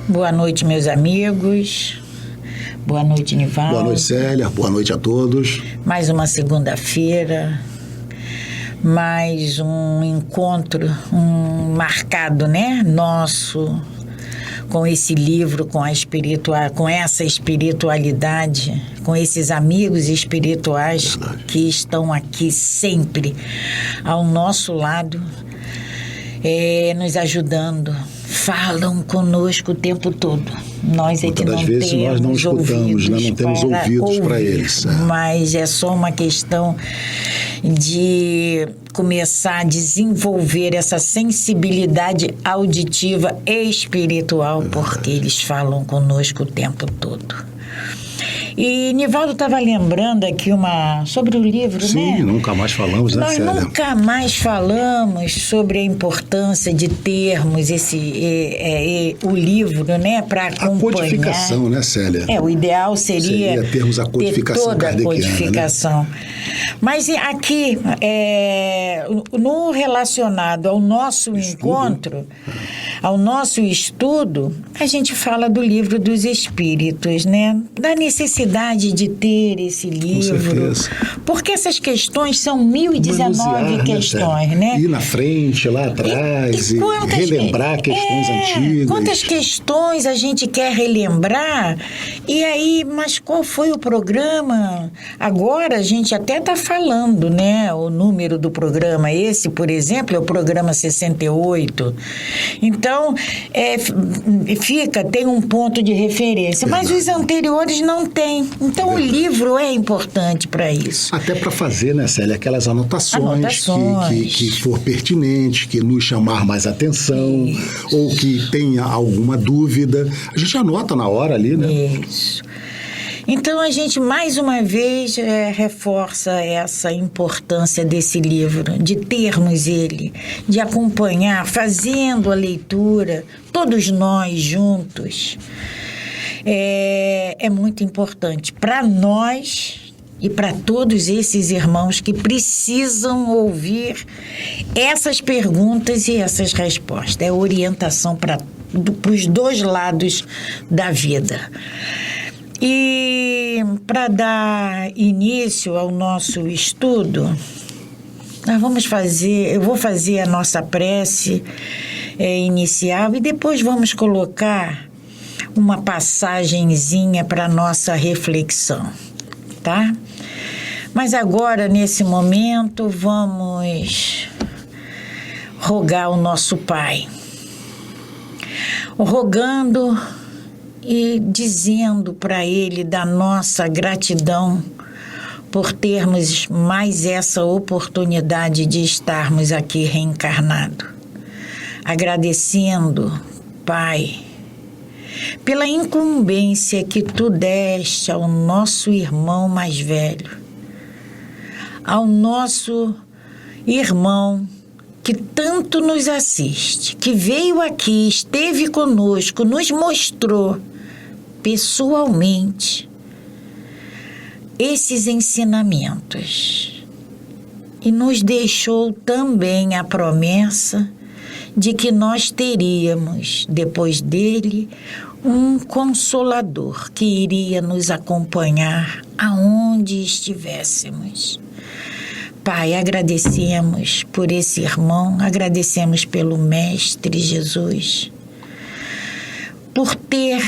Boa noite, meus amigos. Boa noite, Nivaldo. Boa noite, Célia. Boa noite a todos. Mais uma segunda-feira, mais um encontro marcado, né? Nosso, com esse livro, com essa espiritualidade, com esses amigos espirituais que estão aqui sempre ao nosso lado, nos ajudando. Falam conosco o tempo todo. Nós é que não vezes nós não escutamos, né? Não temos ouvidos para eles. Mas é só uma questão de começar a desenvolver essa sensibilidade auditiva e espiritual, porque eles falam conosco o tempo todo. E Nivaldo estava lembrando aqui sobre o livro, Sim, né? Sim, nunca mais falamos, né, Célia? Nós nunca mais falamos sobre a importância de termos o livro, né? Para acompanhar. A codificação, né, Célia? O ideal seria termos a codificação ter toda a kardeciana, codificação. Né? Mas aqui, no relacionado ao nosso encontro, ao nosso estudo, a gente fala do Livro dos Espíritos, né? Da necessidade de ter esse livro, porque essas questões são 1019 questões, né? Ir na frente, lá atrás, e relembrar questões antigas. Quantas questões a gente quer relembrar? E aí, mas qual foi o programa? Agora a gente até está falando, né? O número do programa, esse, por exemplo, é o programa 68. Então, tem um ponto de referência, mas os anteriores não têm. Então, o livro é importante para isso. Até para fazer, né, Célia, aquelas anotações. Que for pertinente, que nos chamar mais atenção, ou que tenha alguma dúvida. A gente anota na hora ali, né? Isso. Então, a gente, mais uma vez, reforça essa importância desse livro, de termos ele, de acompanhar, fazendo a leitura, todos nós juntos. É muito importante para nós e para todos esses irmãos que precisam ouvir essas perguntas e essas respostas. É orientação para os dois lados da vida. E para dar início ao nosso estudo, eu vou fazer a nossa prece inicial e depois vamos colocar uma passagenzinha para nossa reflexão, tá? Mas agora, nesse momento, vamos rogar ao nosso Pai, rogando e dizendo para Ele da nossa gratidão por termos mais essa oportunidade de estarmos aqui reencarnados. Agradecendo, Pai, pela incumbência que Tu deste ao nosso irmão mais velho, ao nosso irmão que tanto nos assiste, que veio aqui, esteve conosco, nos mostrou pessoalmente esses ensinamentos e nos deixou também a promessa de que nós teríamos, depois dele, um consolador que iria nos acompanhar aonde estivéssemos. Pai, agradecemos por esse irmão, agradecemos pelo Mestre Jesus, por ter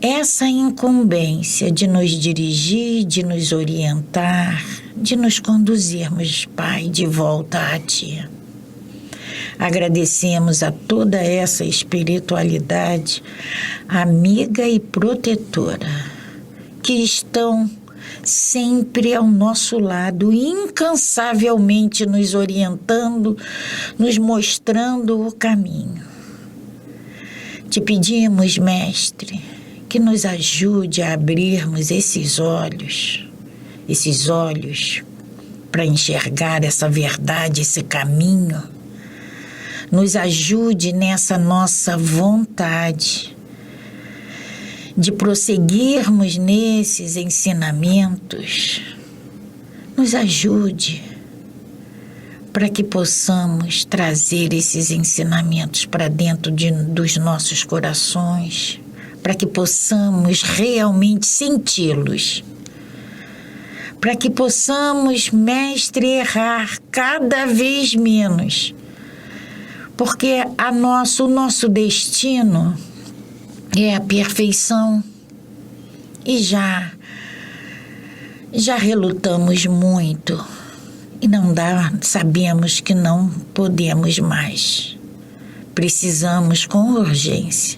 essa incumbência de nos dirigir, de nos orientar, de nos conduzirmos, Pai, de volta a Ti. Agradecemos a toda essa espiritualidade amiga e protetora que estão sempre ao nosso lado, incansavelmente nos orientando, nos mostrando o caminho. Te pedimos, Mestre, que nos ajude a abrirmos esses olhos para enxergar essa verdade, esse caminho. Nos ajude nessa nossa vontade de prosseguirmos nesses ensinamentos. Nos ajude para que possamos trazer esses ensinamentos para dentro dos nossos corações, para que possamos realmente senti-los. Para que possamos, Mestre, errar cada vez menos. Porque o nosso destino é a perfeição. E já relutamos muito. E sabemos que não podemos mais. Precisamos com urgência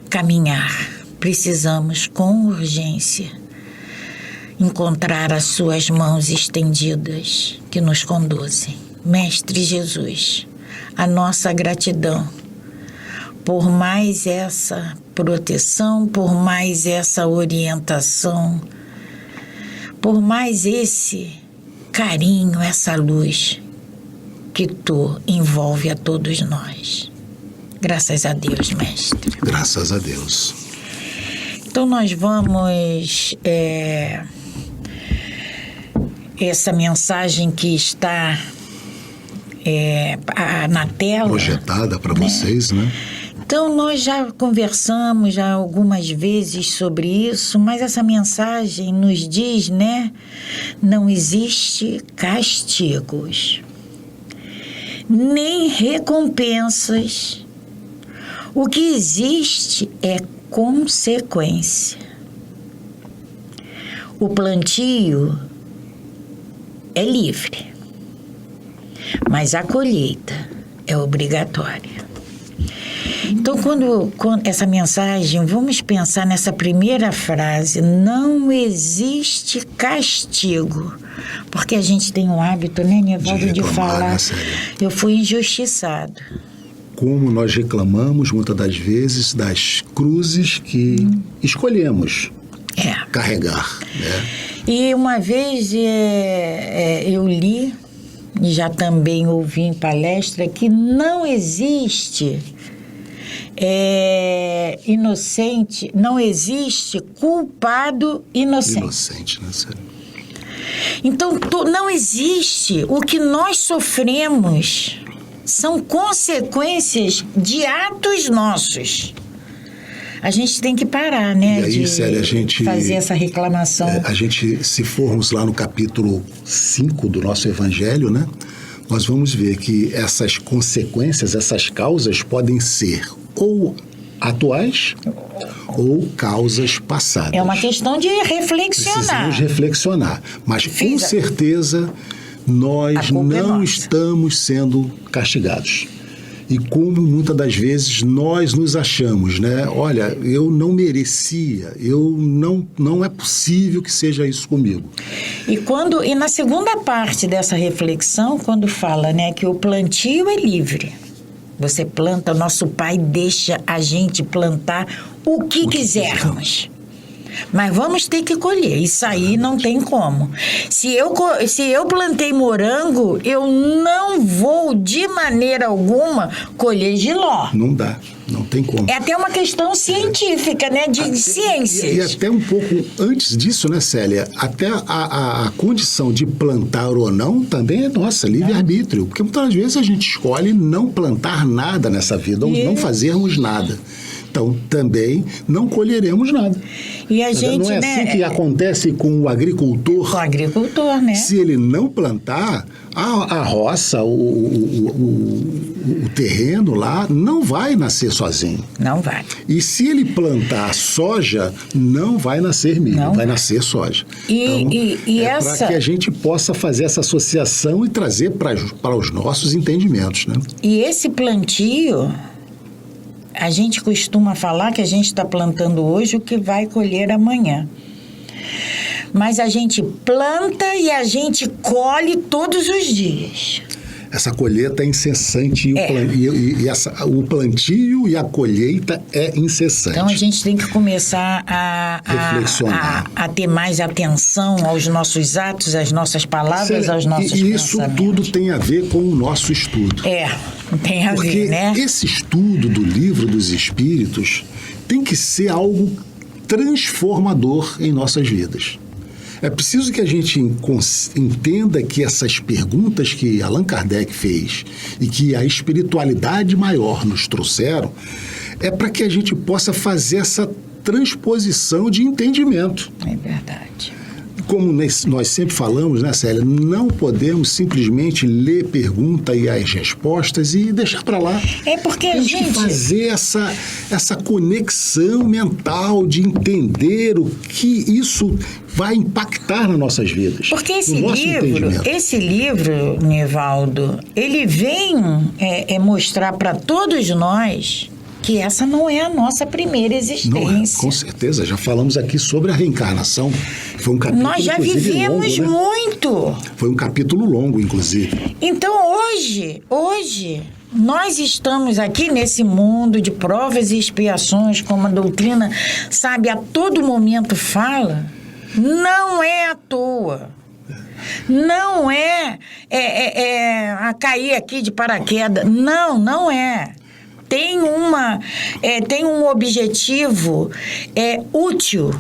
caminhar. Precisamos com urgência encontrar as suas mãos estendidas que nos conduzem. Mestre Jesus, a nossa gratidão por mais essa proteção, por mais essa orientação, por mais esse carinho, essa luz que tu envolve a todos nós. Graças a Deus, Mestre. Graças a Deus. Então nós vamos... essa mensagem que está na tela... projetada para vocês, né? Então, nós já conversamos já algumas vezes sobre isso, mas essa mensagem nos diz, né? Não existe castigos, nem recompensas. O que existe é consequência. O plantio é livre, mas a colheita é obrigatória. Então, quando essa mensagem, vamos pensar nessa primeira frase: não existe castigo. Porque a gente tem o hábito, né, Nivaldo, de falar, né, eu fui injustiçado. Como nós reclamamos, muitas das vezes, das cruzes que escolhemos carregar, né? E uma vez eu li, e já também ouvi em palestra, que não existe inocente, não existe culpado inocente. Inocente, né, Célia? Então, não existe. O que nós sofremos são consequências de atos nossos. A gente tem que parar, né? E aí, Célia, a gente fazer essa reclamação. A gente, se formos lá no capítulo 5 do nosso Evangelho, né? Nós vamos ver que essas consequências, essas causas podem ser ou atuais ou causas passadas. É uma questão de reflexionar. Precisamos reflexionar. Mas, com certeza, nós não estamos sendo castigados. E como muitas das vezes nós nos achamos, né? Olha, eu não merecia, não é possível que seja isso comigo. E na segunda parte dessa reflexão, quando fala, né, que o plantio é livre. Você planta, nosso Pai deixa a gente plantar o que quisermos. Mas vamos ter que colher, isso aí não tem como. Se eu plantei morango, eu não vou de maneira alguma colher jiló. Não dá, não tem como. É até uma questão científica, né, de ciências. E até um pouco antes disso, né, Célia, até a condição de plantar ou não também é nossa, livre-arbítrio. Porque muitas vezes a gente escolhe não plantar nada nessa vida, ou não fazermos nada. Então, também não colheremos nada. E a gente, não é assim que acontece com o agricultor? Com o agricultor, né? Se ele não plantar, a roça, o terreno lá, não vai nascer sozinho. Não vai. E se ele plantar soja, não vai nascer milho, vai nascer soja. Para que a gente possa fazer essa associação e trazer para os nossos entendimentos, né? E esse plantio... A gente costuma falar que a gente está plantando hoje o que vai colher amanhã. Mas a gente planta e a gente colhe todos os dias. Essa colheita é incessante o plantio e a colheita é incessante. Então a gente tem que começar reflexionar. A ter mais atenção aos nossos atos, às nossas palavras, aos nossos pensamentos. E isso tudo tem a ver com o nosso estudo. Tem a ver, né? Porque esse estudo do Livro dos Espíritos tem que ser algo transformador em nossas vidas. É preciso que a gente entenda que essas perguntas que Allan Kardec fez e que a espiritualidade maior nos trouxeram, é para que a gente possa fazer essa transposição de entendimento. É verdade. Como nós sempre falamos, né, Célia? Não podemos simplesmente ler pergunta e as respostas e deixar para lá. É porque temos que fazer essa conexão mental de entender o que isso vai impactar nas nossas vidas. Porque esse livro, Nivaldo, ele vem mostrar para todos nós que essa não é a nossa primeira existência. Não é, com certeza. Já falamos aqui sobre a reencarnação. Foi um capítulo, nós já vivemos longo, né? muito. Foi um capítulo longo, inclusive. Então, hoje, nós estamos aqui nesse mundo de provas e expiações, como a doutrina, sabe, a todo momento fala, não é à toa. Não é a cair aqui de paraquedas. Não é. Tem um objetivo útil.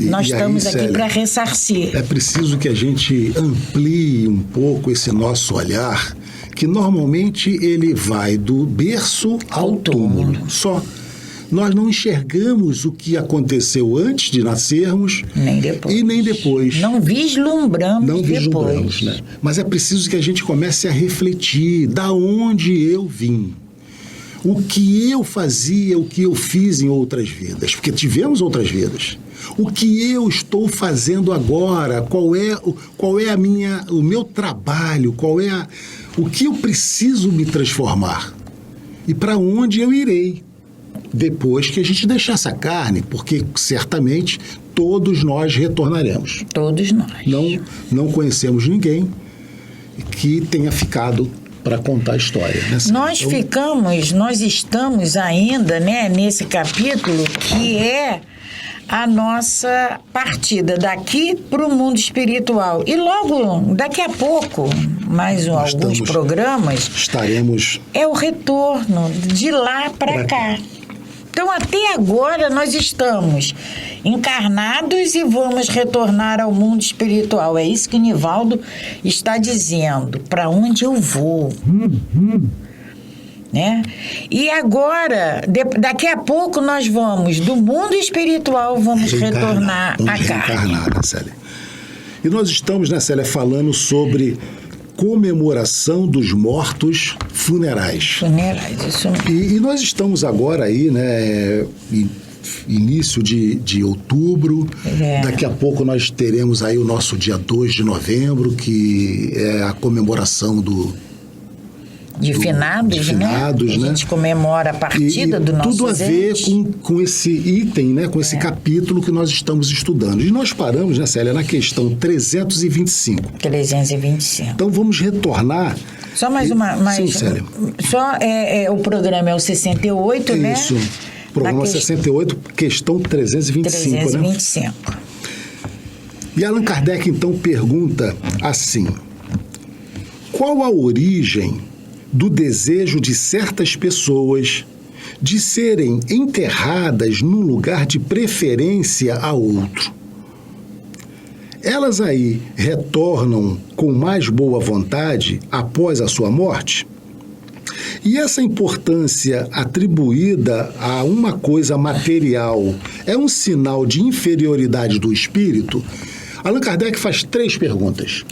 Nós estamos aqui para ressarcir. É preciso que a gente amplie um pouco esse nosso olhar, que normalmente ele vai do berço ao túmulo. Só. Nós não enxergamos o que aconteceu antes de nascermos nem depois. E nem depois. Não vislumbramos depois. Né? Mas é preciso que a gente comece a refletir da onde eu vim. O que eu fazia, o que eu fiz em outras vidas, porque tivemos outras vidas. O que eu estou fazendo agora, qual é o meu trabalho, o que eu preciso me transformar e para onde eu irei depois que a gente deixar essa carne, porque certamente todos nós retornaremos. Todos nós. Não conhecemos ninguém que tenha ficado para contar a história. Né? Nós estamos ainda, né, nesse capítulo que é a nossa partida daqui para o mundo espiritual. E logo, daqui a pouco, mais alguns programas, estaremos... É o retorno de lá para cá. Então, até agora, nós estamos encarnados e vamos retornar ao mundo espiritual. É isso que o Nivaldo está dizendo. Para onde eu vou? Né? E agora, daqui a pouco, nós vamos do mundo espiritual, vamos retornar à carne. Né, Célia? E nós estamos, né, Célia, falando sobre comemoração dos mortos funerais. Isso mesmo. E nós estamos agora aí, né, início de outubro. Daqui a pouco nós teremos aí o nosso dia 2 de novembro, que é a comemoração de finados, né? A gente comemora a partida do nosso tudo a ver com esse item, né? Com esse capítulo que nós estamos estudando. E nós paramos, né, Célia, na questão 325. 325. Então vamos retornar. Só mais uma... Sim, Célia. Só o programa é o 68, né? Isso. Programa 68, questão 325, 325. Né? E Allan Kardec, então, pergunta assim: qual a origem do desejo de certas pessoas de serem enterradas num lugar de preferência a outro? Elas aí retornam com mais boa vontade após a sua morte? E essa importância atribuída a uma coisa material é um sinal de inferioridade do espírito? Allan Kardec faz 3 perguntas.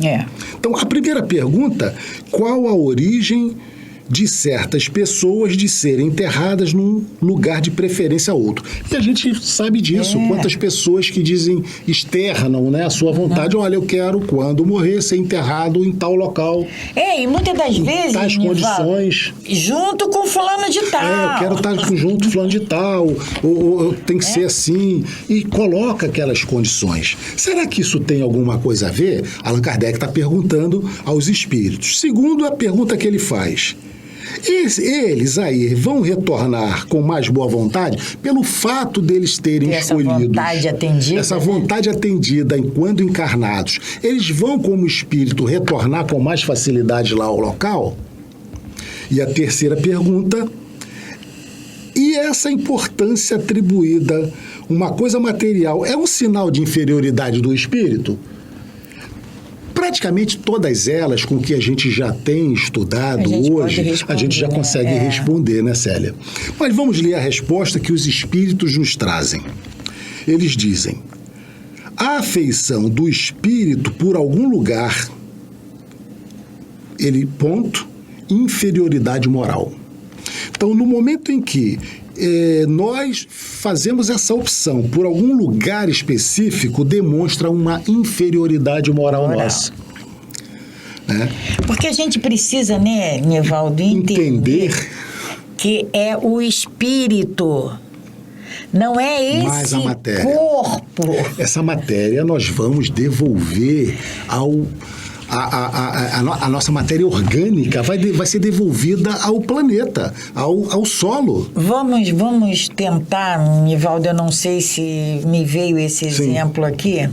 Então, a primeira pergunta: qual a origem de certas pessoas de serem enterradas num lugar de preferência a outro? E a gente sabe disso, quantas pessoas que dizem, externam, né, a sua vontade, olha, eu quero, quando morrer, ser enterrado em tal local. E muitas das vezes, tais condições. Junto com fulano de tal. Eu quero estar junto com fulano de tal, ou tem que ser assim, e coloca aquelas condições. Será que isso tem alguma coisa a ver? Allan Kardec está perguntando aos espíritos. Segundo a pergunta que ele faz: eles aí vão retornar com mais boa vontade pelo fato deles terem escolhido essa vontade atendida enquanto encarnados. Eles vão, como espírito, retornar com mais facilidade lá ao local? E a terceira pergunta: e essa importância atribuída, uma coisa material, é um sinal de inferioridade do espírito? praticamente todas elas com que a gente já tem estudado hoje, a gente já consegue responder, né, Célia? Mas vamos ler a resposta que os espíritos nos trazem. Eles dizem: a afeição do espírito por algum lugar, inferioridade moral. Então, no momento em que nós fazemos essa opção por algum lugar específico, demonstra uma inferioridade moral nossa. Porque a gente precisa, né, Nivaldo, entender que é o espírito, não é esse mas a matéria, corpo. Essa matéria nós vamos devolver a nossa matéria orgânica vai ser devolvida ao planeta, ao solo. Vamos tentar, Nivaldo, eu não sei se me veio esse exemplo aqui.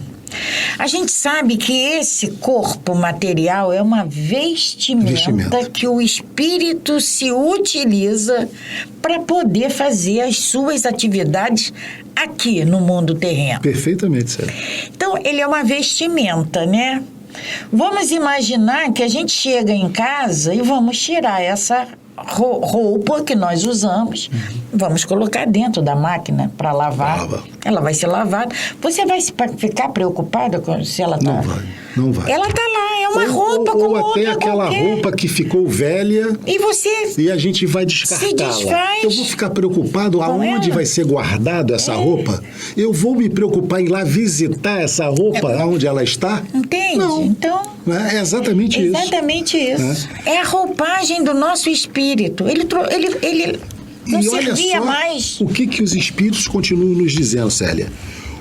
A gente sabe que esse corpo material é uma vestimenta que o espírito se utiliza para poder fazer as suas atividades aqui no mundo terreno. Perfeitamente, Célia. Então, ele é uma vestimenta, né? Vamos imaginar que a gente chega em casa e vamos tirar essa roupa que nós usamos, vamos colocar dentro da máquina para lavar. Ela vai ser lavada. Você vai ficar preocupada se ela está... Não vai. Ela está lá, é uma roupa como outra qualquer. Ou até aquela roupa que ficou velha e a gente vai descartá-la. Se desfaz. Eu vou ficar preocupado aonde vai ser guardado essa roupa? Eu vou me preocupar em ir lá visitar essa roupa aonde ela está? Entende? Não. Então... É exatamente isso. Exatamente isso. É a roupagem do nosso espírito. Ele não servia mais. O que os espíritos continuam nos dizendo, Célia?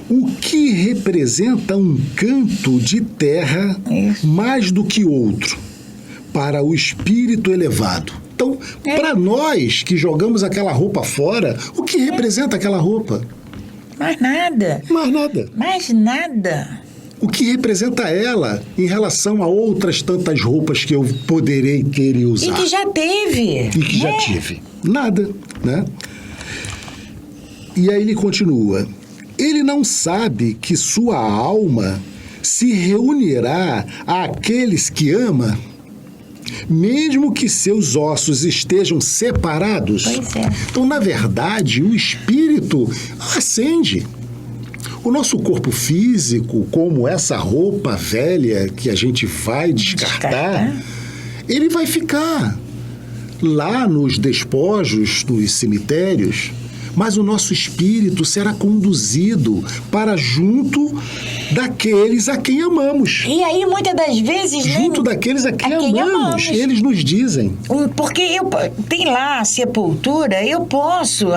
O que representa um canto de terra mais do que outro para o espírito elevado? Então, para nós que jogamos aquela roupa fora, o que representa aquela roupa? Mais nada. Mais nada. O que representa ela em relação a outras tantas roupas que eu poderei ter e usar? E que já teve. Já tive. Nada, né? E aí ele continua. Ele não sabe que sua alma se reunirá àqueles que ama, mesmo que seus ossos estejam separados. Pois é. Então, na verdade, o espírito ascende. O nosso corpo físico, como essa roupa velha que a gente vai descartar, ele vai ficar lá nos despojos, nos cemitérios, mas o nosso espírito será conduzido para junto daqueles a quem amamos. E aí, muitas das vezes... Junto daqueles a quem amamos. Eles nos dizem. Porque tem lá a sepultura, eu posso...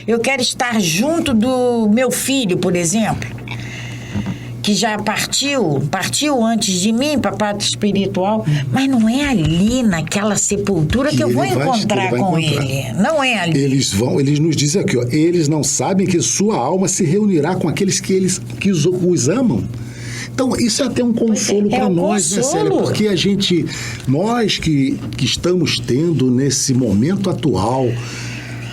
eu quero estar junto do meu filho, por exemplo, que já partiu antes de mim para a pátria espiritual, mas não é ali naquela sepultura que eu vou encontrar com ele. Não é ali. Eles nos dizem aqui, eles não sabem que sua alma se reunirá com aqueles que os amam. Então, isso é até um consolo para nós, né, Célia? Porque nós que estamos tendo nesse momento atual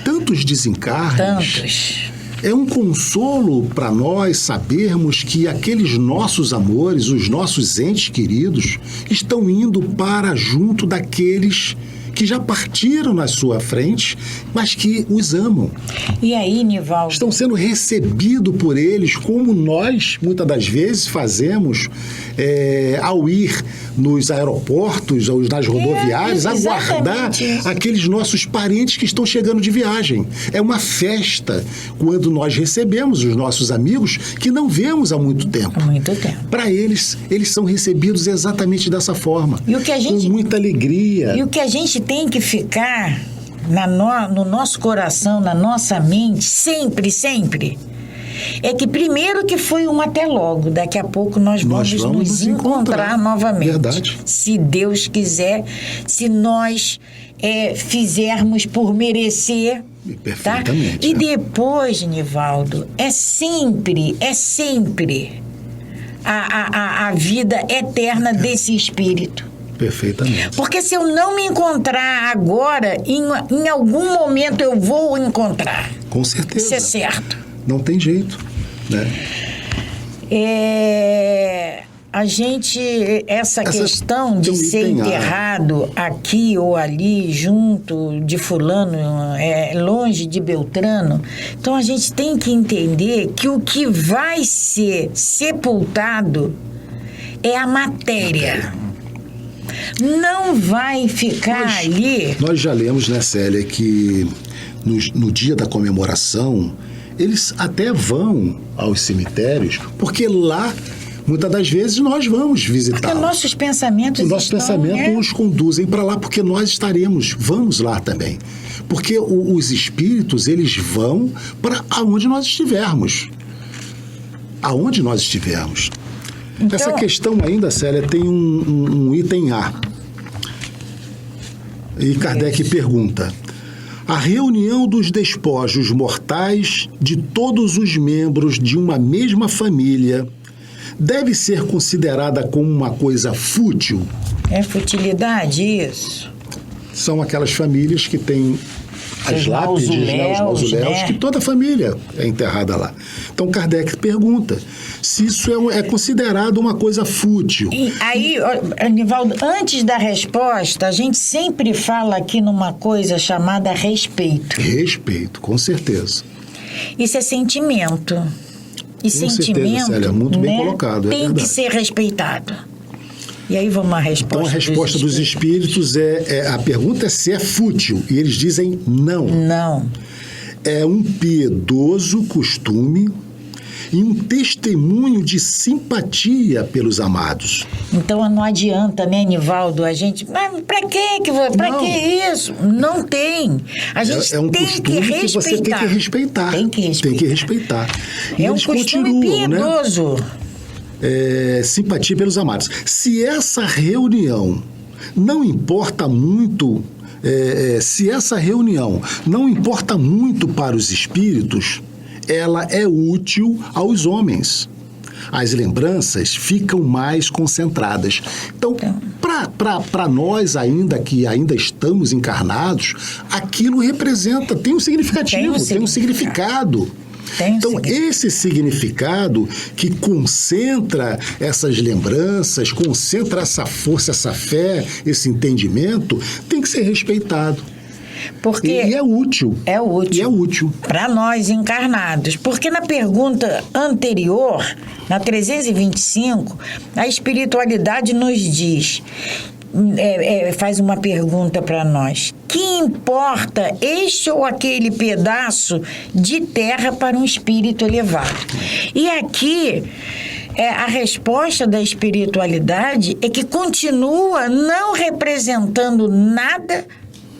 tantos desencarnes. É um consolo para nós sabermos que aqueles nossos amores, os nossos entes queridos, estão indo para junto daqueles que já partiram na sua frente, mas que os amam. E aí, Nivaldo? Estão sendo recebidos por eles, como nós, muitas das vezes, fazemos ao ir nos aeroportos ou nas rodoviárias, aguardar aqueles nossos parentes que estão chegando de viagem. É uma festa quando nós recebemos os nossos amigos que não vemos há muito tempo. Para eles são recebidos exatamente dessa forma, com muita alegria. E o que a gente tem que ficar no nosso coração, na nossa mente, sempre, é que primeiro que foi um até logo, daqui a pouco nós vamos nos encontrar novamente. Verdade. Se Deus quiser, se nós fizermos por merecer. Perfeitamente. Tá? E depois, Nivaldo, é sempre a vida eterna desse espírito. Perfeitamente. Porque se eu não me encontrar agora, em algum momento eu vou encontrar. Com certeza. Isso é certo. Não tem jeito, né? essa questão de ser enterrado aqui ou ali, junto de fulano, longe de Beltrano, então a gente tem que entender que o que vai ser sepultado é a matéria. Não vai ficar ali... Nós já lemos, né, Célia, que no dia da comemoração, eles até vão aos cemitérios, porque lá, muitas das vezes, nós vamos visitar. Porque nossos pensamentos nos conduzem para lá, porque nós vamos lá também. Porque os espíritos, eles vão para aonde nós estivermos. Aonde nós estivermos. Então, essa questão ainda, Célia, tem um item A. E Kardec pergunta: a reunião dos despojos mortais de todos os membros de uma mesma família deve ser considerada como uma coisa fútil? É futilidade, isso. São aquelas famílias que têm as lápides, os mausoléus, que toda a família é enterrada lá. Então, Kardec pergunta se isso é considerado uma coisa fútil. E aí, Anivaldo, antes da resposta, a gente sempre fala aqui numa coisa chamada respeito. Respeito, com certeza. Isso é sentimento. E com sentimento, certeza, Célia, muito bem colocado, tem que ser respeitado. E aí vamos à resposta. Então a resposta dos espíritos a pergunta é se é fútil. E eles dizem não. Não. É um piedoso costume e um testemunho de simpatia pelos amados. Então não adianta, né, Nivaldo? A gente. Mas pra que isso? Não tem. A gente tem que respeitar. Que você tem que respeitar. Tem que respeitar. E é um costume piedoso. Né? Simpatia pelos amados. Se essa reunião não importa muito, para os espíritos, ela é útil aos homens. As lembranças ficam mais concentradas. Então, para nós que ainda estamos encarnados, aquilo tem um significativo, tem um significado. Então, esse significado que concentra essas lembranças, concentra essa força, essa fé, esse entendimento, tem que ser respeitado. Porque e é útil. É útil. E é útil. Para nós encarnados. Porque na pergunta anterior, na 325, a espiritualidade nos diz... faz uma pergunta para nós. Que importa este ou aquele pedaço de terra para um espírito elevado? E aqui, a resposta da espiritualidade é que continua não representando nada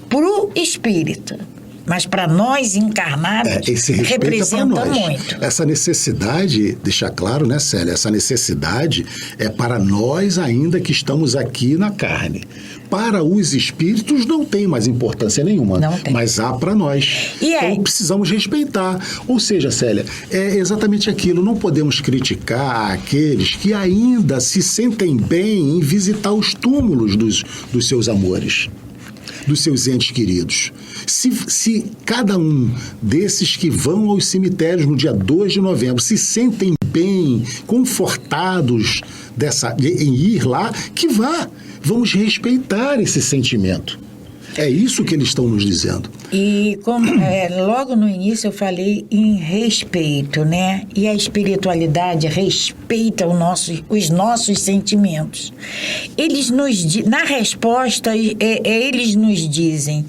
para o espírito. Mas para nós encarnados, representa muito. Essa necessidade, deixar claro, né, Célia? Essa necessidade é para nós ainda que estamos aqui na carne. Para os espíritos não tem mais importância nenhuma. Não tem. Mas há para nós. Então precisamos respeitar. Ou seja, Célia, é exatamente aquilo. Não podemos criticar aqueles que ainda se sentem bem em visitar os túmulos dos seus amores, dos seus entes queridos. Se cada um desses que vão aos cemitérios no dia 2 de novembro se sentem bem, confortados em ir lá, que vá. Vamos respeitar esse sentimento. É isso que eles estão nos dizendo. E como logo no início eu falei em respeito, né? E a espiritualidade respeita os nossos sentimentos. Eles na resposta, eles nos dizem,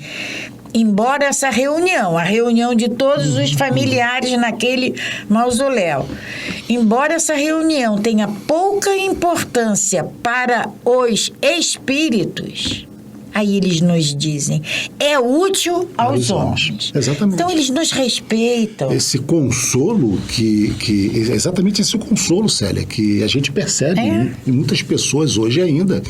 embora essa reunião, a reunião de todos os familiares naquele mausoléu, embora essa reunião tenha pouca importância para os espíritos, aí eles nos dizem, é útil aos homens. Exatamente. Então eles nos respeitam. Esse consolo, exatamente esse consolo, Célia, que a gente percebe em muitas pessoas hoje ainda,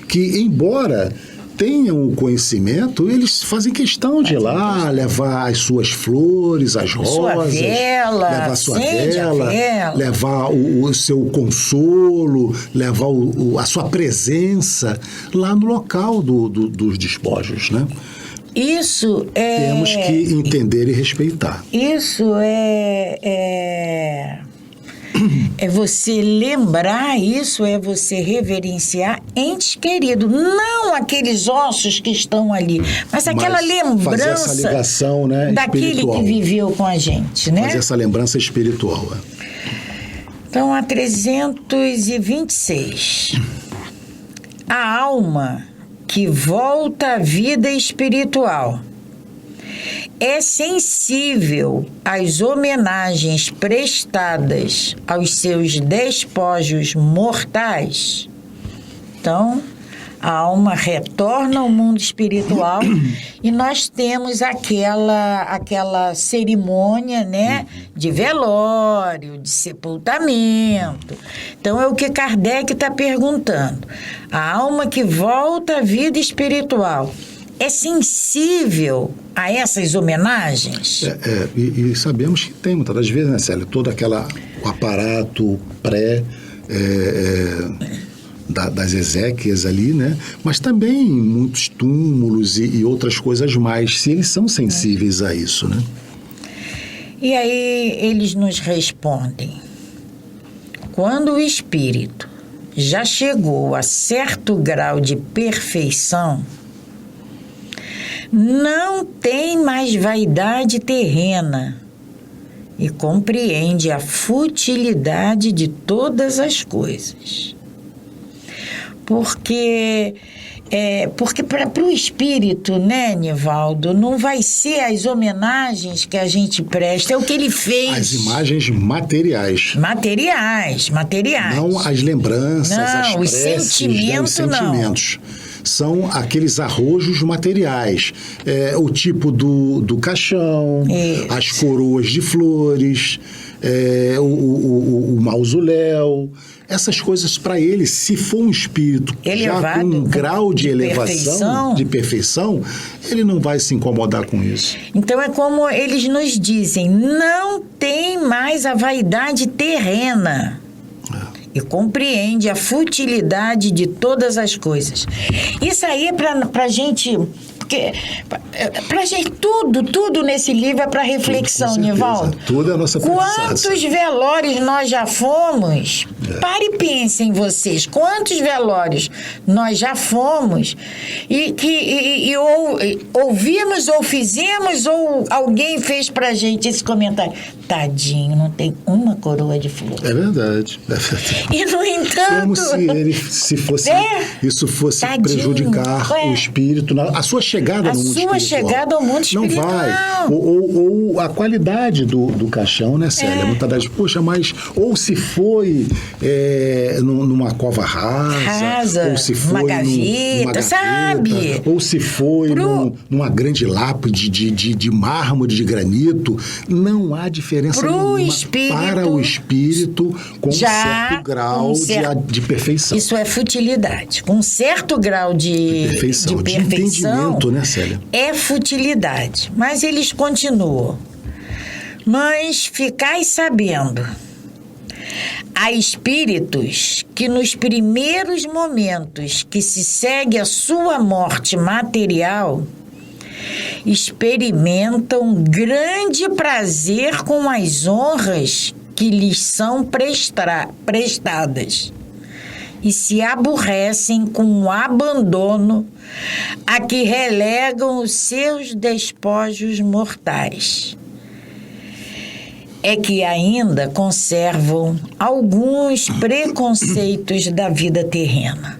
que embora tenham o conhecimento, eles fazem questão de ir lá, levar as suas flores, as rosas, levar a sua vela, levar o seu consolo, levar a sua presença lá no local dos despojos, né? Isso Temos que entender e respeitar. Isso é você lembrar isso, é você reverenciar entes queridos, não aqueles ossos que estão ali, mas aquela lembrança fazer essa ligação, né, daquele espiritual. Que viveu com a gente, né? Fazer essa lembrança espiritual. Então, a 326. A alma que volta à vida espiritual é sensível às homenagens prestadas aos seus despojos mortais. Então, a alma retorna ao mundo espiritual e nós temos aquela cerimônia, né, de velório, de sepultamento. Então, é o que Kardec está perguntando. A alma que volta à vida espiritual é sensível a essas homenagens? E sabemos que tem, muitas das vezes, né, Célia, todo o aparato das exéquias ali, né? Mas também muitos túmulos e outras coisas mais, se eles são sensíveis a isso, né? E aí eles nos respondem: quando o espírito já chegou a certo grau de perfeição, não tem mais vaidade terrena e compreende a futilidade de todas as coisas. Porque para o espírito, né, Nivaldo, não vai ser as homenagens que a gente presta, é o que ele fez. As imagens materiais. Materiais. Não as lembranças, não, as preces, os sentimentos. São aqueles arrojos materiais. O tipo do caixão, isso, as coroas de flores, o mausoléu. Essas coisas, para ele, se for um espírito elevado, já com um grau de elevação, de perfeição, ele não vai se incomodar com isso. Então, é como eles nos dizem, não tem mais a vaidade terrena. E compreende a futilidade de todas as coisas. Isso aí é para a gente... Porque pra gente, tudo nesse livro é para reflexão, Nivaldo. Tudo é a nossa aprendizagem. Quantos velórios nós já fomos? Pare e pensem vocês. Quantos velórios nós já fomos e ouvimos ou fizemos ou alguém fez pra gente esse comentário. Tadinho, não tem uma coroa de flor. É verdade. E, no entanto... Como se isso fosse tadinho, prejudicar o espírito, a sua chegada no mundo espiritual. A sua chegada ao mundo espiritual. Não vai. Ou a qualidade do caixão, né, Célia? Muitas das... Poxa, mas... Ou se foi numa cova rasa, ou se foi numa gaveta, sabe? Ou se foi numa grande lápide de mármore, de granito. Não há diferença nenhuma para o espírito com um certo grau de perfeição. Isso é futilidade. Com um certo grau de perfeição, de entendimento, né, Célia? É futilidade. Mas eles continuam. Mas ficai sabendo, há espíritos que nos primeiros momentos que se segue a sua morte material experimentam grande prazer com as honras que lhes são prestadas e se aborrecem com o abandono a que relegam os seus despojos mortais. É que ainda conservam alguns preconceitos da vida terrena.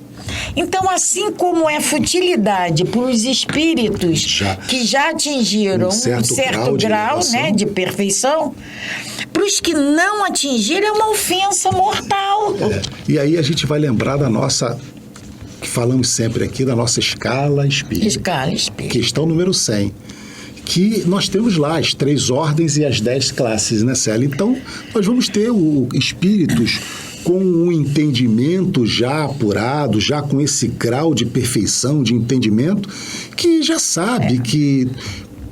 Então, assim como é futilidade para os espíritos que já atingiram um certo grau, né, de perfeição, para os que não atingiram é uma ofensa mortal. E aí a gente vai lembrar da nossa, que falamos sempre aqui, da nossa escala espírita. Escala espírita. Questão número 100. Que nós temos lá as 3 ordens e as 10 classes, né, Célia? Então, nós vamos ter espíritos com um entendimento já apurado, já com esse grau de perfeição, de entendimento, que já sabe que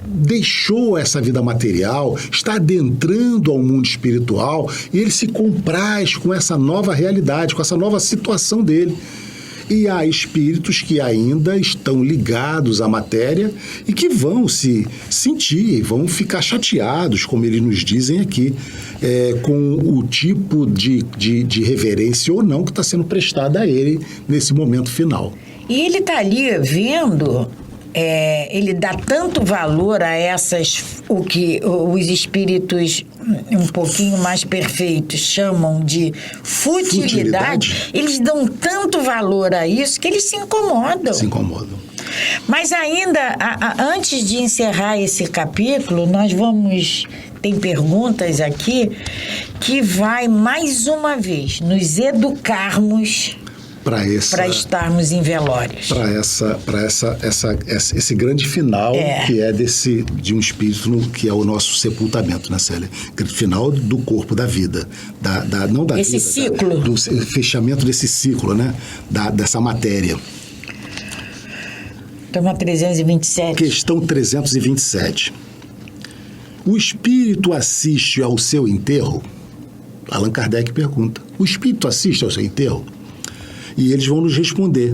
deixou essa vida material, está adentrando ao mundo espiritual e ele se compraz com essa nova realidade, com essa nova situação dele. E há espíritos que ainda estão ligados à matéria e que vão se sentir, vão ficar chateados, como eles nos dizem aqui, com o tipo de reverência ou não que está sendo prestada a ele nesse momento final. E ele está ali vendo, ele dá tanto valor a o que os espíritos um pouquinho mais perfeitos chamam de futilidade. Eles dão tanto valor a isso que eles se incomodam. Se incomodam. Mas ainda, antes de encerrar esse capítulo, tem perguntas aqui que vai, mais uma vez, nos educarmos para estarmos em velórios. Para esse grande final que é de um espírito que é o nosso sepultamento, né, Célia? Final do corpo, da vida. Não da esse vida, ciclo. Do fechamento desse ciclo, né? Dessa matéria. Toma 327. Questão 327. O espírito assiste ao seu enterro? Allan Kardec pergunta. O espírito assiste ao seu enterro? E eles vão nos responder.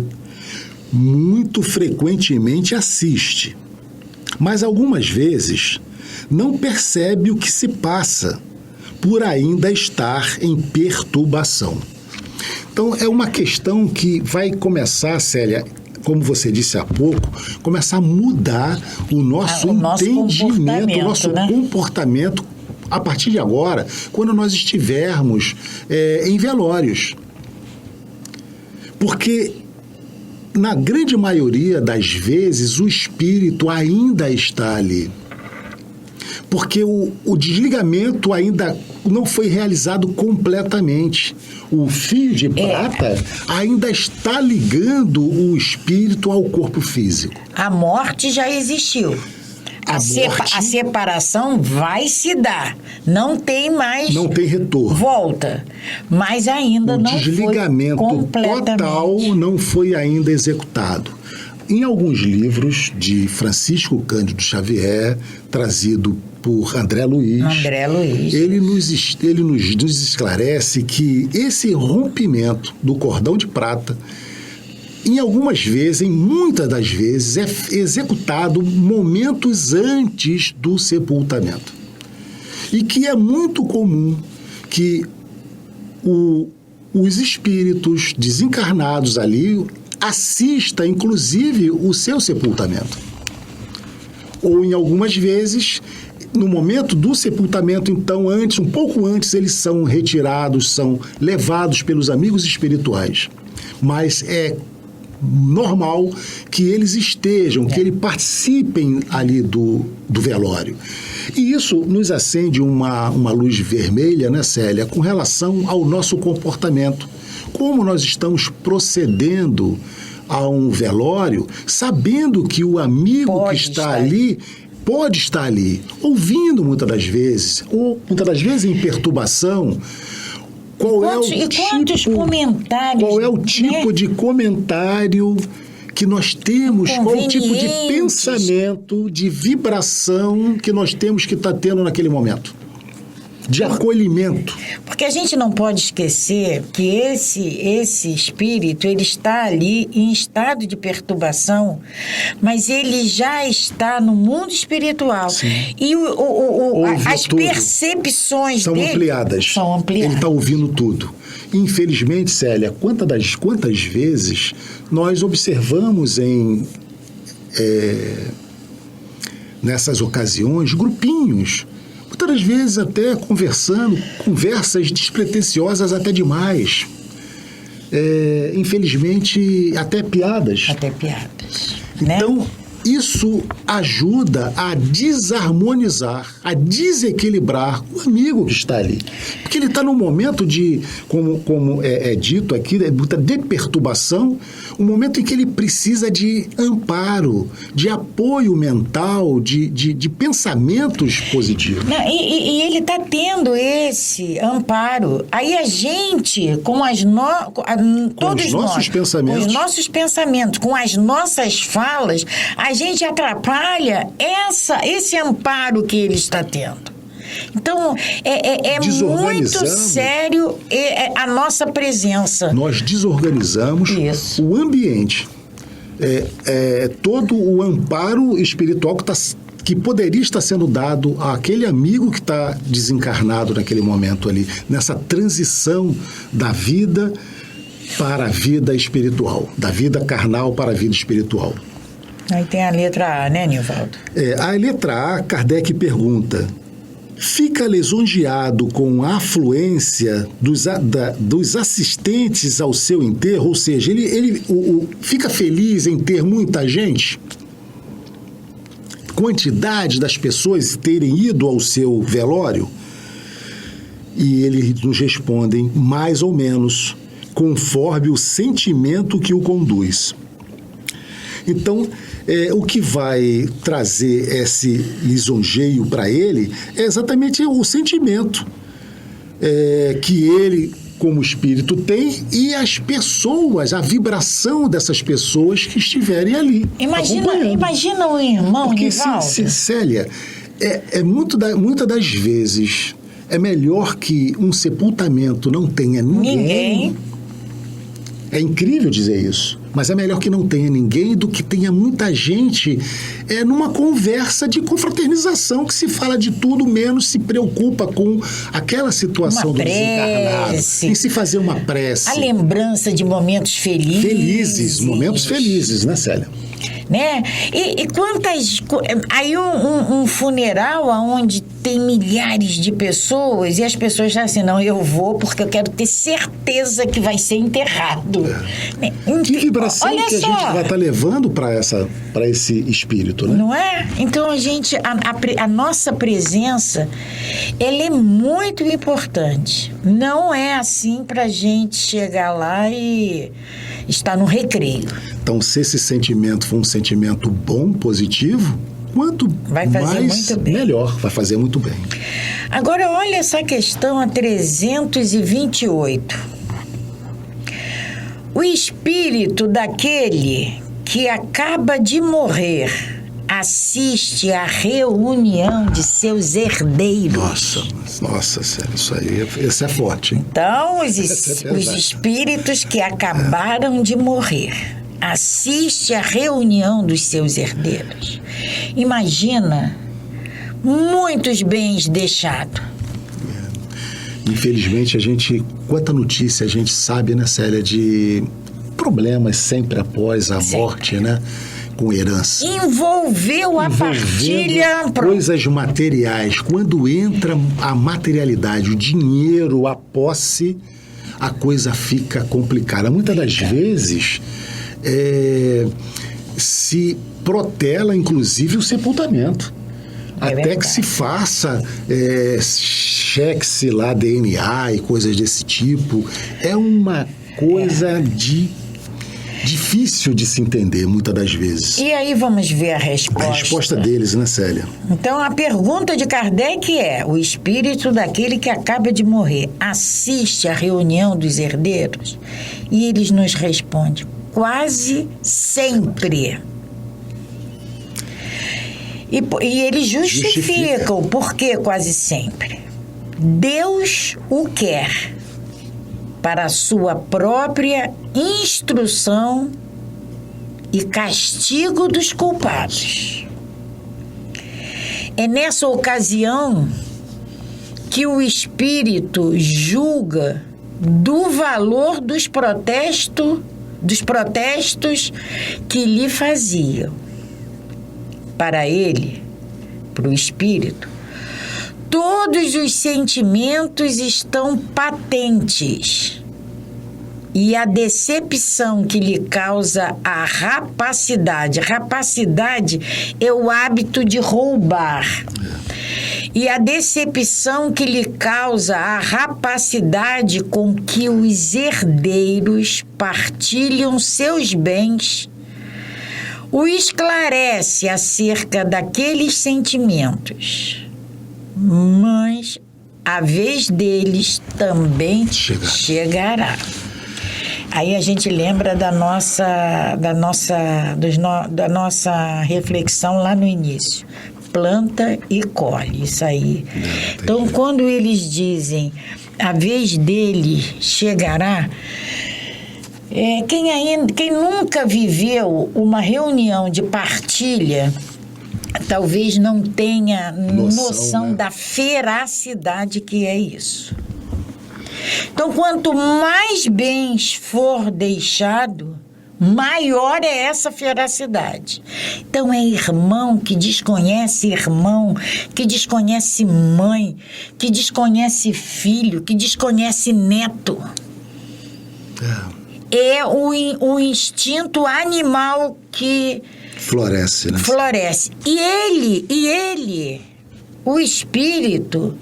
Muito frequentemente assiste, mas algumas vezes não percebe o que se passa, por ainda estar em perturbação. Então, é uma questão que vai começar, Célia, como você disse há pouco, começar a mudar o nosso entendimento, o nosso comportamento a partir de agora, quando nós estivermos em velórios. Porque, na grande maioria das vezes, o espírito ainda está ali. Porque o desligamento ainda não foi realizado completamente. O fio de prata ainda está ligando o espírito ao corpo físico. A morte já existiu. A separação vai se dar. Não tem mais... Não tem retorno. Volta. Mas ainda não foi completamente... O desligamento total não foi ainda executado. Em alguns livros de Francisco Cândido Xavier, trazido por André Luiz, ele nos esclarece que esse rompimento do cordão de prata, em muitas das vezes, é executado momentos antes do sepultamento. E que é muito comum que os espíritos desencarnados ali assista, inclusive, o seu sepultamento. Ou, em algumas vezes, no momento do sepultamento, então, um pouco antes, eles são retirados, são levados pelos amigos espirituais. Mas é normal que eles estejam, que eles participem ali do velório. E isso nos acende uma luz vermelha, né, Célia, com relação ao nosso comportamento. Como nós estamos procedendo a um velório, sabendo que o amigo que está ali pode estar ali, ouvindo muitas das vezes, ou muitas das vezes em perturbação. Qual é o tipo de comentário que nós temos, qual o tipo de pensamento, de vibração que nós temos que estar tendo naquele momento? De acolhimento. Porque a gente não pode esquecer que esse espírito, ele está ali em estado de perturbação, mas ele já está no mundo espiritual. Sim. E as percepções são dele ampliadas. Ele está ouvindo tudo. Infelizmente, Célia, quantas vezes nós observamos nessas ocasiões grupinhos, muitas das vezes até conversas despretensiosas até demais. Infelizmente, até piadas. Então, né? Isso ajuda a desarmonizar, a desequilibrar o amigo que está ali. Porque ele está num momento de, como é dito aqui, de perturbação, um momento em que ele precisa de amparo, de apoio mental, de pensamentos positivos. Não, e ele está tendo esse amparo. Aí a gente, com os nossos pensamentos, com as nossas falas, a gente atrapalha esse amparo que ele está tendo. Então, é muito sério a nossa presença. Nós desorganizamos o ambiente. Todo o amparo espiritual que poderia estar sendo dado àquele amigo que está desencarnado naquele momento ali, nessa transição da vida para a vida espiritual, da vida carnal para a vida espiritual. Aí tem a letra A, né, Nivaldo? A letra A, Kardec pergunta: fica lisonjeado com a afluência dos assistentes ao seu enterro? Ou seja, ele fica feliz em ter muita gente? Quantidade das pessoas terem ido ao seu velório? E eles nos respondem mais ou menos, conforme o sentimento que o conduz. Então, o que vai trazer esse lisonjeio para ele é exatamente o sentimento que ele, como espírito, tem, e as pessoas, a vibração dessas pessoas que estiverem ali. Imagina um irmão, porque Nivaldo. Célia, muitas das vezes é melhor que um sepultamento não tenha ninguém. É incrível dizer isso, mas é melhor que não tenha ninguém do que tenha muita gente numa conversa de confraternização que se fala de tudo, menos se preocupa com aquela situação do desencarnado, em se fazer uma prece. A lembrança de momentos felizes. Momentos felizes, né, Célia? Né? E quantas... Aí um funeral onde tem milhares de pessoas e as pessoas já assim, não, eu vou porque eu quero ter certeza que vai ser enterrado. Que vibração que a gente vai estar levando para esse espírito, né? Não é? Então a nossa presença, ela é muito importante. Não é assim para a gente chegar lá e estar no recreio. Então, se esse sentimento for um sentimento bom, positivo, quanto vai fazer mais, muito bem. Melhor, vai fazer muito bem. Agora, olha essa questão a 328. O espírito daquele que acaba de morrer assiste à reunião de seus herdeiros. Nossa, Célia, isso é forte, hein? Então, os espíritos que acabaram de morrer assiste à reunião dos seus herdeiros. Imagina muitos bens deixados. Infelizmente, quanta notícia a gente sabe, né, Célia, de problemas sempre após a morte, né? Com herança. Envolveu a partilha. Coisas materiais. Quando entra a materialidade, o dinheiro, a posse, a coisa fica complicada. Muitas das vezes se protela, inclusive, o sepultamento. Até verdade. Que se faça cheque-se lá, DNA e coisas desse tipo. É uma coisa difícil de se entender, muitas das vezes. E aí vamos ver a resposta. A resposta deles, né, Célia? Então, a pergunta de Kardec é: o espírito daquele que acaba de morrer assiste à reunião dos herdeiros? E eles nos respondem: quase sempre. E eles justificam por que quase sempre. Deus o quer para a sua própria instrução e castigo dos culpados. É nessa ocasião que o espírito julga do valor dos protestos que lhe faziam. Para ele, para o espírito, todos os sentimentos estão patentes e a decepção que lhe causa a rapacidade. Rapacidade é o hábito de roubar. E a decepção que lhe causa a rapacidade com que os herdeiros partilham seus bens o esclarece acerca daqueles sentimentos, mas a vez deles também chegará. Aí a gente lembra da nossa reflexão lá no início. planta e colhe. Isso aí. Então, quando eles dizem a vez dele chegará, quem nunca viveu uma reunião de partilha talvez não tenha noção, né, da veracidade que é isso. Então, quanto mais bens for deixado, maior é essa veracidade. Então, é irmão, que desconhece mãe, que desconhece filho, que desconhece neto. É o instinto animal que floresce, né? Floresce. E ele, o espírito,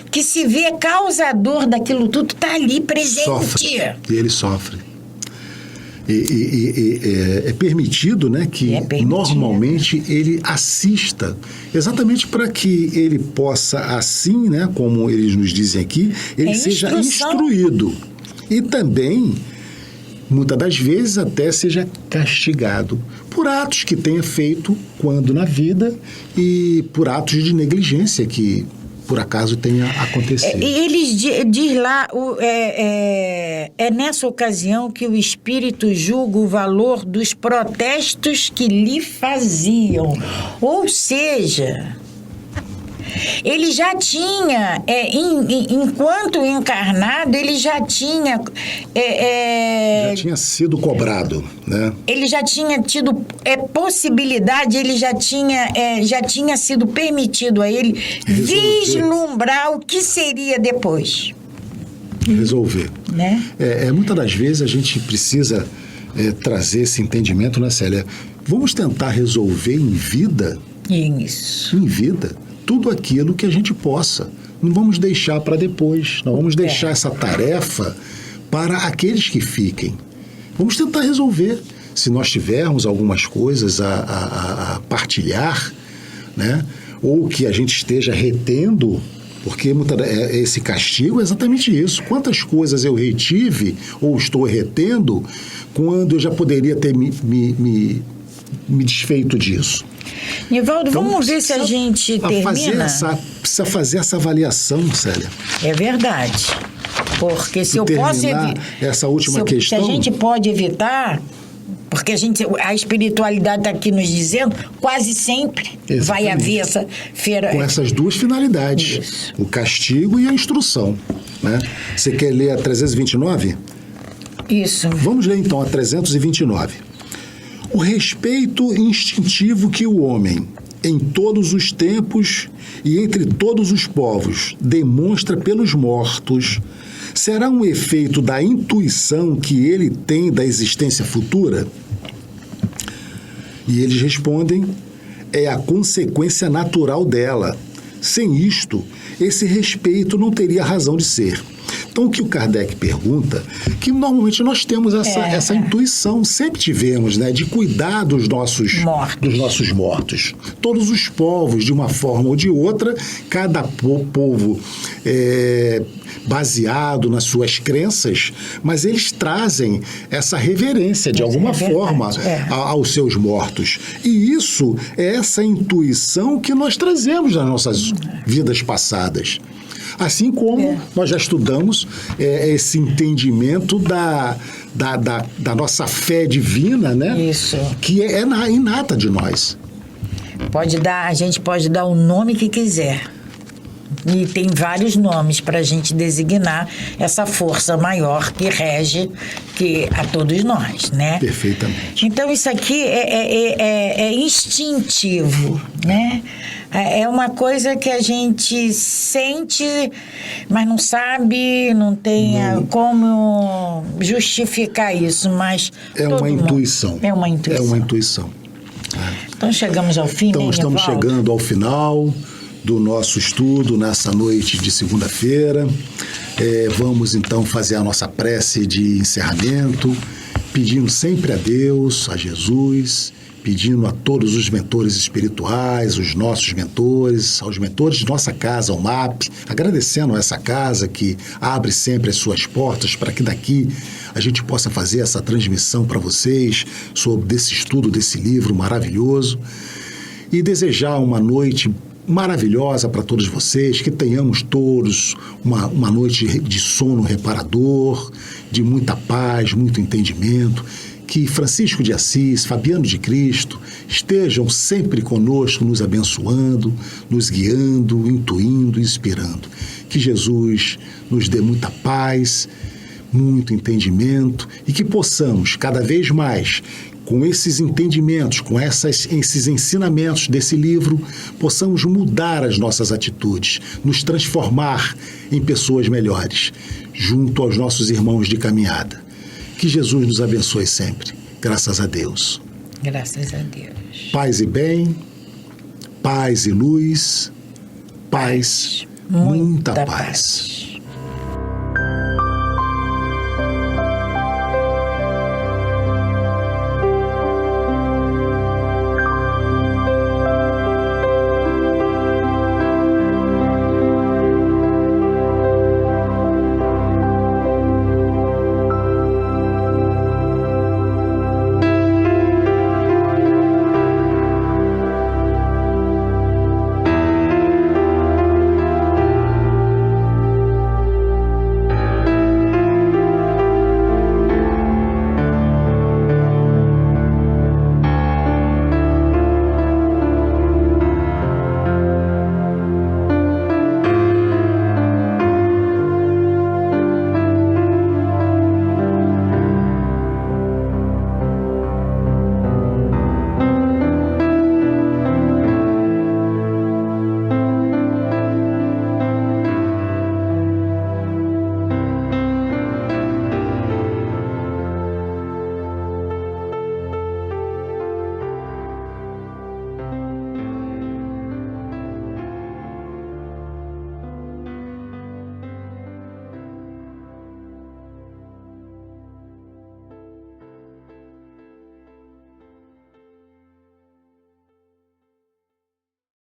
que se vê causador daquilo tudo, está ali presente. Sofre. E ele sofre. É permitido, né, que normalmente ele assista, exatamente para que ele possa, assim, né, como eles nos dizem aqui, ele seja instruído. E também, muitas das vezes, até seja castigado por atos que tenha feito quando na vida e por atos de negligência que por acaso tenha acontecido. Eles diz lá, é nessa ocasião que o espírito julga o valor dos protestos que lhe faziam. Ou seja, ele já tinha, enquanto encarnado, ele já tinha... já tinha sido cobrado, né? Ele já tinha tido possibilidade, ele já tinha sido permitido a ele vislumbrar o que seria depois. Resolver. Né? Muitas das vezes a gente precisa trazer esse entendimento, né, Célia? Vamos tentar resolver em vida. Isso. Em vida. Tudo aquilo que a gente possa. Não vamos deixar para depois. Não vamos deixar essa tarefa para aqueles que fiquem. Vamos tentar resolver. Se nós tivermos algumas coisas a partilhar, né? Ou que a gente esteja retendo, porque esse castigo é exatamente isso. Quantas coisas eu retive ou estou retendo quando eu já poderia ter me desfeito disso? Nivaldo, então, vamos ver se a gente termina. Precisa fazer essa avaliação, Célia. É verdade. Porque se eu posso evitar essa última questão, se a gente pode evitar, porque a espiritualidade está aqui nos dizendo, quase sempre vai haver essa com essas duas finalidades. Isso. O castigo e a instrução, né? Você quer ler a 329? Isso. Vamos ler então a 329. O respeito instintivo que o homem, em todos os tempos e entre todos os povos, demonstra pelos mortos, será um efeito da intuição que ele tem da existência futura? E eles respondem, é a consequência natural dela. Sem isto, esse respeito não teria razão de ser. Então, o que o Kardec pergunta, que normalmente nós temos essa intuição, sempre tivemos, né, de cuidar dos nossos mortos. Todos os povos, de uma forma ou de outra, cada povo baseado nas suas crenças, mas eles trazem essa reverência, de alguma forma, aos seus mortos. E isso é essa intuição que nós trazemos nas nossas vidas passadas. Assim como nós já estudamos esse entendimento da nossa fé divina, né? Isso. Que é inata de nós. A gente pode dar o nome que quiser. E tem vários nomes para a gente designar essa força maior que rege a todos nós, né? Perfeitamente. Então, isso aqui é instintivo, né? É uma coisa que a gente sente, mas não sabe, não tem como justificar isso, mas... É uma intuição. É uma intuição. Então, chegamos ao fim, Então, estamos chegando ao final do nosso estudo nessa noite de segunda-feira. Vamos, então, fazer a nossa prece de encerramento, pedindo sempre a Deus, a Jesus, pedindo a todos os mentores espirituais, os nossos mentores, aos mentores de nossa casa, o MAP, agradecendo a essa casa que abre sempre as suas portas para que daqui a gente possa fazer essa transmissão para vocês desse estudo, desse livro maravilhoso. e desejar uma noite maravilhosa para todos vocês, que tenhamos todos uma noite de sono reparador, de muita paz, muito entendimento, que Francisco de Assis, Fabiano de Cristo estejam sempre conosco, nos abençoando, nos guiando, intuindo, inspirando. Que Jesus nos dê muita paz, muito entendimento e que possamos cada vez mais, com esses entendimentos, com esses ensinamentos desse livro, possamos mudar as nossas atitudes, nos transformar em pessoas melhores, junto aos nossos irmãos de caminhada. Que Jesus nos abençoe sempre. Graças a Deus. Graças a Deus. Paz e bem, paz e luz, paz, muita paz.